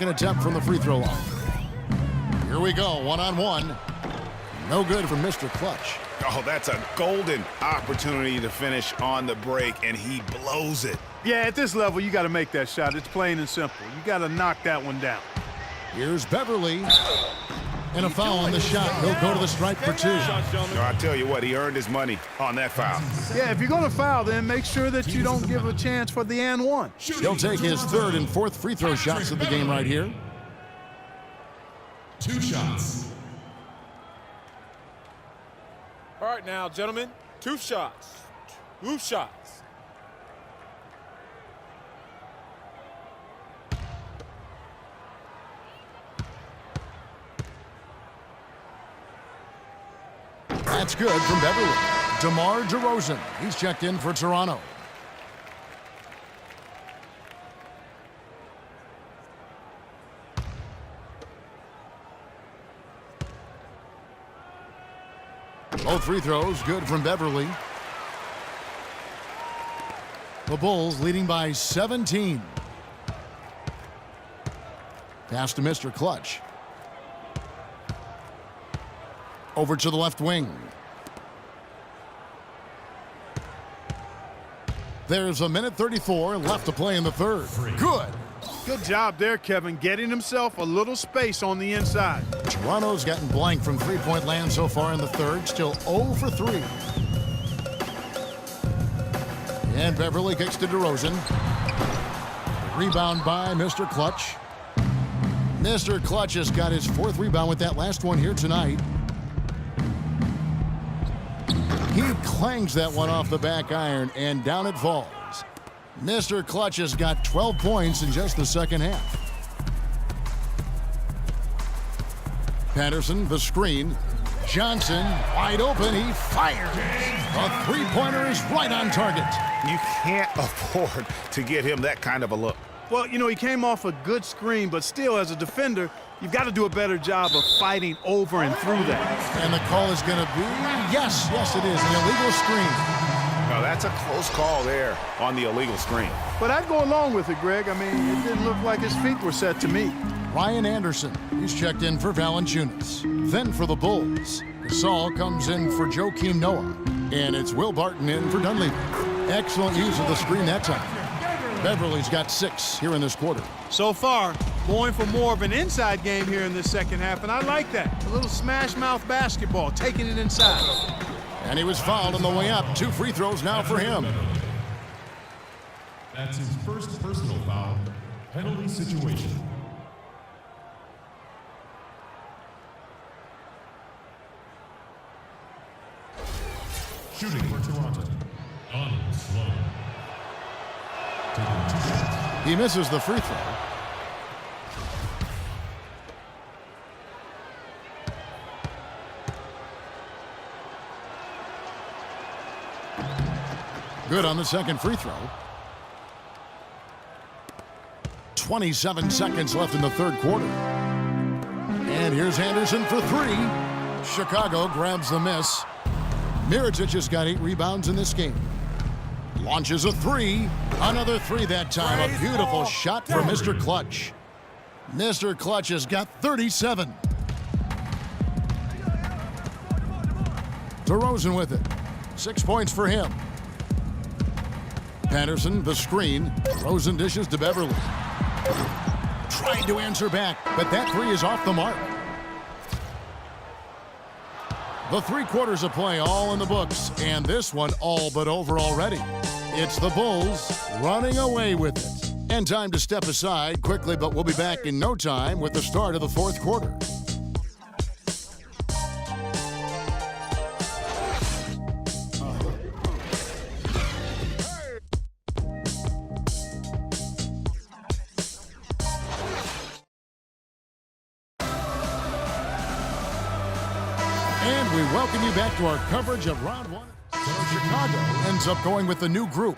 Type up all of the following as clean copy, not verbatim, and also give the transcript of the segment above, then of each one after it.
An attempt from the free throw line. Here we go, one-on-one. No good from Mr. Clutch. Oh, that's a golden opportunity to finish on the break, and he blows it. Yeah, at this level, you got to make that shot. It's plain and simple. You got to knock that one down. Here's Beverly. And a foul on the shot. He'll go to the stripe for two. I tell you what, he earned his money on that foul. Yeah, if you're going to foul, then make sure that you don't give a chance for the and one. He'll take his third and fourth free throw shots of the game right here. 2 shots. All right now, gentlemen, 2 shots. 2 shots. That's good from Beverly. DeMar DeRozan. He's checked in for Toronto. Both free throws good from Beverly. The Bulls leading by 17. Pass to Mr. Clutch. Over to the left wing. There's a minute 34 left to play in the third. Good. Good job there, Kevin, getting himself a little space on the inside. Toronto's gotten blank from three-point land so far in the third. Still 0 for 3. And Beverly kicks to DeRozan. Rebound by Mr. Clutch. Mr. Clutch has got his 4th rebound with that last one here tonight. He clangs that one off the back iron, and down it falls. Mr. Clutch has got 12 points in just the second half. Patterson, the screen. Johnson, wide open. He fires. A three-pointer is right on target. You can't afford to give him that kind of a look. Well, you know, he came off a good screen, but still, as a defender, you've got to do a better job of fighting over and through that. And the call is going to be, yes, it is, an illegal screen. No, that's a close call there on the illegal screen. But I'd go along with it, Greg. I mean, it didn't look like his feet were set to me. Ryan Anderson, he's checked in for Valanciunas. Then for the Bulls, Gasol comes in for Joakim Noah. And it's Will Barton in for Dunleavy. Excellent use of the screen that time. Beverly's got 6 here in this quarter. So far, going for more of an inside game here in this second half, and I like that. A little smash-mouth basketball, taking it inside. And he was fouled on the way up. 2 free throws now for him. That's his first personal foul. Penalty situation. Shooting for Toronto. Donald Sloan. Taking 2 shots. He misses the free throw. Good on the second free throw. 27 seconds left in the third quarter. And here's Anderson for 3. Chicago grabs the miss. Mirotic has got 8 rebounds in this game. Launches a 3. Another 3 that time. A beautiful shot for Mr. Clutch. Mr. Clutch has got 37. DeRozan with it. 6 points for him. Patterson, the screen. DeRozan dishes to Beverly. Tried to answer back, but that 3 is off the mark. The 3 quarters of play all in the books, and this one all but over already. It's the Bulls running away with it. And time to step aside quickly, but we'll be back in no time with the start of the 4th quarter. And we welcome you back to our coverage of round 1. Chicago ends up going with the new group.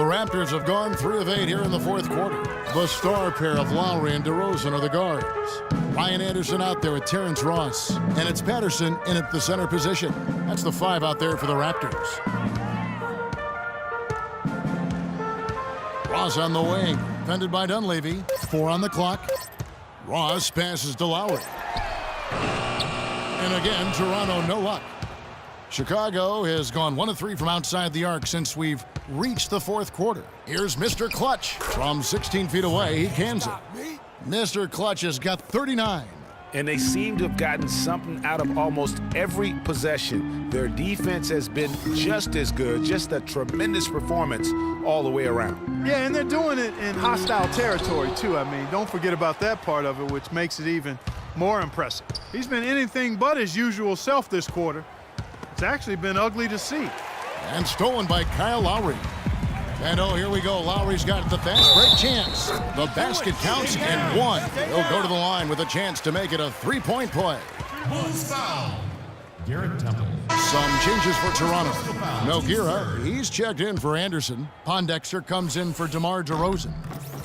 The Raptors have gone 3 of 8 here in the fourth quarter. The star pair of Lowry and DeRozan are the guards. Ryan Anderson out there with Terrence Ross. And it's Patterson in at the center position. That's the 5 out there for the Raptors. Ross on the wing. Defended by Dunleavy. 4 on the clock. Ross passes to Lowry. And again, Toronto no luck. Chicago has gone 1 of 3 from outside the arc since we've reached the fourth quarter. Here's Mr. Clutch. From 16 feet away, he cans it. Mr. Clutch has got 39. And they seem to have gotten something out of almost every possession. Their defense has been just as good, just a tremendous performance all the way around. Yeah, and they're doing it in hostile territory, too. I mean, don't forget about that part of it, which makes it even more impressive. He's been anything but his usual self this quarter. It's actually been ugly to see. And stolen by Kyle Lowry. And oh, here we go. Lowry's got the fast break chance. The basket counts and 1. He'll go to the line with a chance to make it a 3-point play. Bulls foul. Garrett Temple. Some changes for Toronto. Nogueira, he's checked in for Anderson. Pondexter comes in for DeMar DeRozan.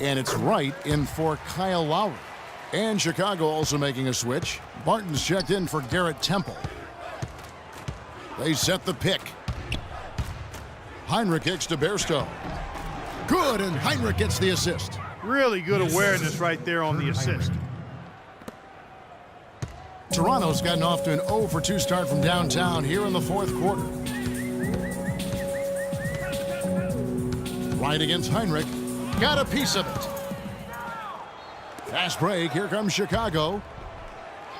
And it's Wright in for Kyle Lowry. And Chicago also making a switch. Barton's checked in for Garrett Temple. They set the pick. Heinrich kicks to Bairstow. Good, and Heinrich gets the assist. Really good awareness right there on the assist. Toronto's gotten off to an 0 for 2 start from downtown here in the fourth quarter. Right against Heinrich. Got a piece of it. Fast break. Here comes Chicago.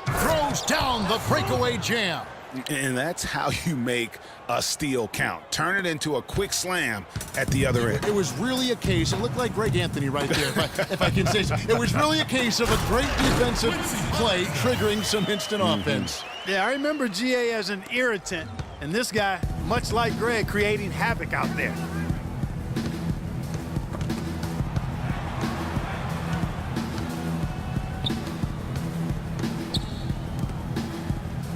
Throws down the breakaway jam. And that's how you make a steal count. Turn it into a quick slam at the other end. It was really a case, it looked like Greg Anthony right there, if I can say so. It was really a case of a great defensive play triggering some instant offense. Yeah, I remember GA as an irritant, and this guy, much like Greg, creating havoc out there.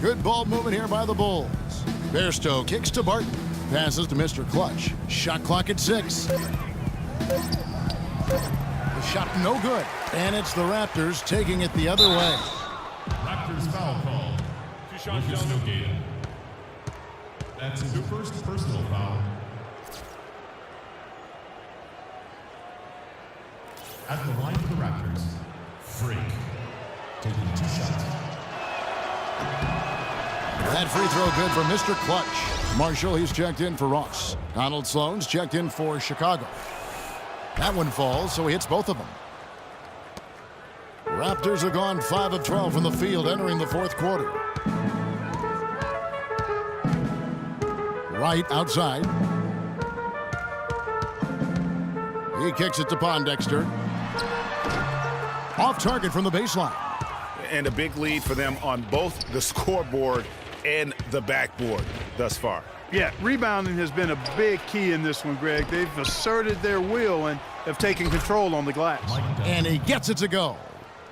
Good ball movement here by the Bulls. Bairstow kicks to Barton. Passes to Mr. Clutch. Shot clock at 6. The shot no good. And it's the Raptors taking it the other way. Raptors foul call. Lucas Nogueira. That's his first personal foul. At the line for the Raptors, Freak taking 2 shots. That free throw good for Mr. Clutch. Marshall, he's checked in for Ross. Donald Sloan's checked in for Chicago. That one falls, so he hits both of them. Raptors have gone 5 of 12 from the field entering the fourth quarter. Right outside. He kicks it to Pondexter. Off target from the baseline. And a big lead for them on both the scoreboard and the backboard thus far. Yeah, rebounding has been a big key in this one, Greg. They've asserted their will and have taken control on the glass. And he gets it to go.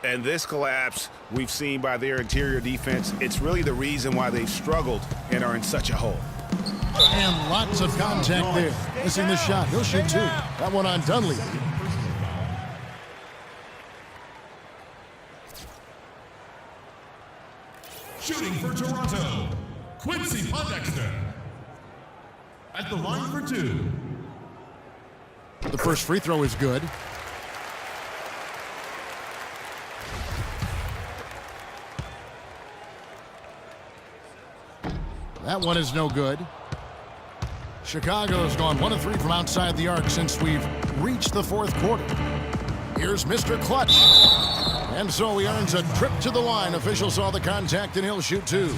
And this collapse we've seen by their interior defense, it's really the reason why they've struggled and are in such a hole. And lots of contact there. Missing the shot. He'll shoot 2. That one on Dunleavy. Shooting for Toronto, Quincy Pondexter. At the line for 2. The first free throw is good. That one is no good. Chicago has gone 1 of 3 from outside the arc since we've reached the fourth quarter. Here's Mr. Clutch. And so he earns a trip to the line. Official saw the contact, and he'll shoot 2.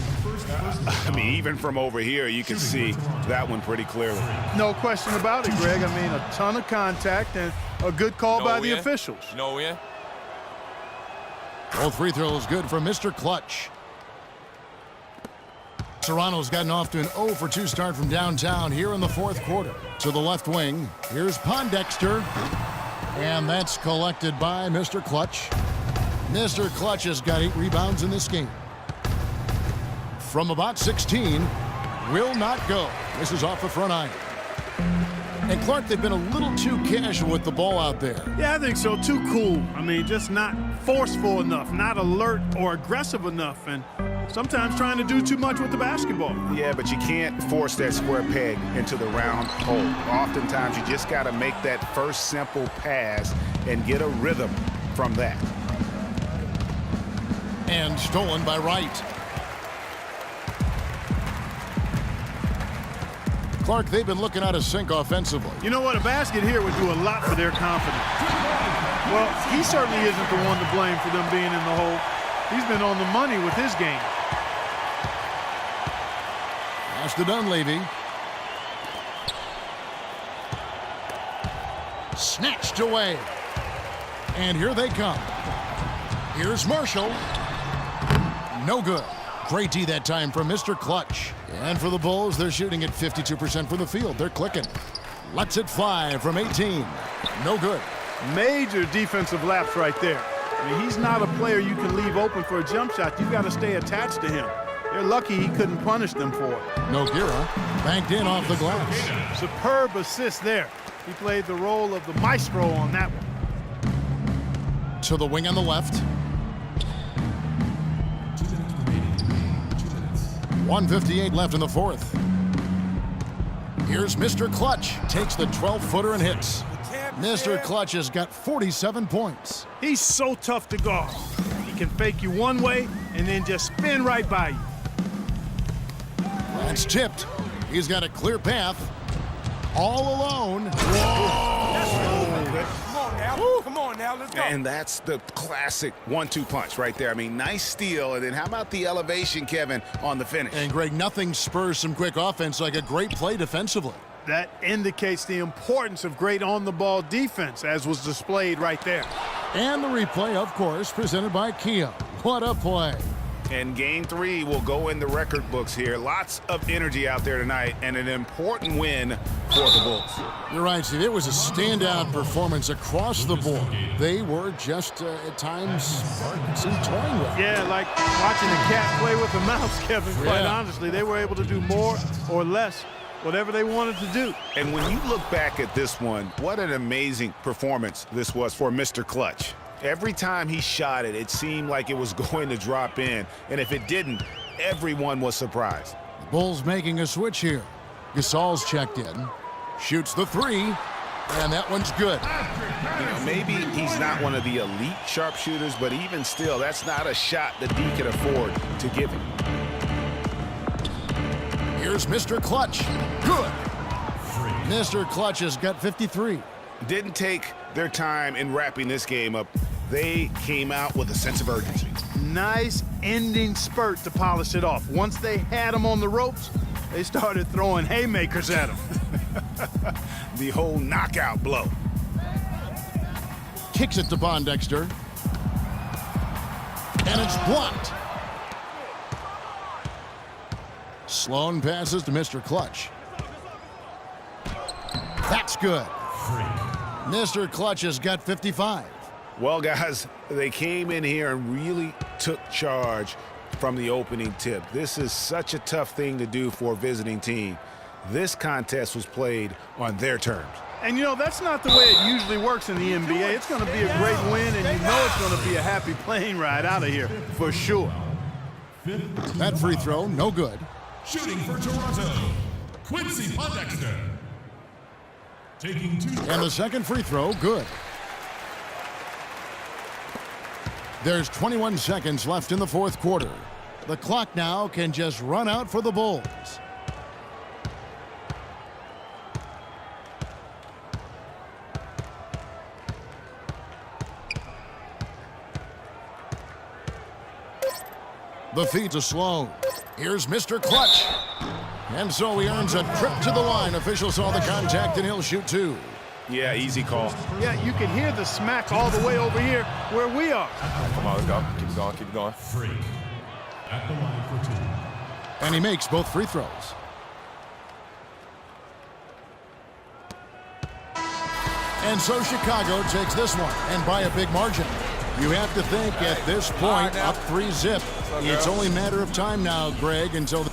I mean, even from over here, you can see that one pretty clearly. No question about it, Greg. I mean, a ton of contact and a good call by the officials. No win. Both free throws good for Mr. Clutch. Toronto's gotten off to an 0 for 2 start from downtown here in the fourth quarter. To the left wing, here's Pondexter. And that's collected by Mr. Clutch. Mr. Clutch has got 8 rebounds in this game. From about 16, will not go. This is off the front iron. And Clark, they've been a little too casual with the ball out there. Yeah, I think so. Too cool. I mean, just not forceful enough, not alert or aggressive enough, and sometimes trying to do too much with the basketball. Yeah, but you can't force that square peg into the round hole. Oftentimes, you just got to make that first simple pass and get a rhythm from that. And stolen by Wright. Clark, they've been looking out of sync offensively. You know what? A basket here would do a lot for their confidence. Well, he certainly isn't the one to blame for them being in the hole. He's been on the money with his game. Pass to Dunleavy. Snatched away. And here they come. Here's Marshall. No good. Great D that time from Mr. Clutch. And for the Bulls, they're shooting at 52% from the field. They're clicking. Lets it fly from 18. No good. Major defensive lapse right there. I mean, he's not a player you can leave open for a jump shot. You've got to stay attached to him. They're lucky he couldn't punish them for it. Nogueira banked in off the glass. Superb assist there. He played the role of the maestro on that one. To the wing on the left. 1:58 left in the fourth. Here's Mr. Clutch. Takes the 12-footer and hits. Mr. Clutch has got 47 points. He's so tough to guard. He can fake you one way and then just spin right by you. That's tipped. He's got a clear path. All alone. Come on now, let's go. And that's the classic 1-2 punch right there. I mean, nice steal, and then how about the elevation, Kevin, on the finish? And Greg, nothing spurs some quick offense like a great play defensively. That indicates the importance of great on-the-ball defense, as was displayed right there. And the replay, of course, presented by Kia. What a play. And game 3 will go in the record books here. Lots of energy out there tonight, and an important win for the Bulls. You're right, Steve. It was a standout performance across the board. They were just, at times, seemed toying with it. Yeah, like watching a cat play with a mouse, Kevin. Quite honestly, they were able to do more or less whatever they wanted to do. And when you look back at this one, what an amazing performance this was for Mr. Clutch. Every time he shot it, it seemed like it was going to drop in. And if it didn't, everyone was surprised. The Bulls making a switch here. Gasol's checked in. Shoots the three. And that one's good. You know, maybe he's not one of the elite sharpshooters, but even still, that's not a shot that D can afford to give him. Here's Mr. Clutch. Good. Mr. Clutch has got 53. Didn't take their time in wrapping this game up. They came out with a sense of urgency. Nice ending spurt to polish it off. Once they had him on the ropes, they started throwing haymakers at him. The whole knockout blow. Kicks it to Bondexter. And it's blocked. Sloan passes to Mr. Clutch. That's good. Mr. Clutch has got 55. Well, guys, they came in here and really took charge from the opening tip. This is such a tough thing to do for a visiting team. This contest was played on their terms. And, you know, that's not the way it usually works in the NBA. It's going to be a great win, and you know it's going to be a happy plane ride out of here for sure. That free throw, no good. Shooting for Toronto, Quincy Pondexter. Taking 2 shots. And the second free throw, good. There's 21 seconds left in the fourth quarter. The clock now can just run out for the Bulls. The feed to Sloan. Here's Mr. Clutch. And so he earns a trip to the line. Official saw the contact and he'll shoot 2. Yeah, easy call. Yeah, you can hear the smack all the way over here where we are. Come on, let's go. Keep it going, keep it going. Freak at the line for 2. And he makes both free throws. And so Chicago takes this one, and by a big margin. You have to think at this point, up 3-zip. It's only a matter of time now, Greg, until the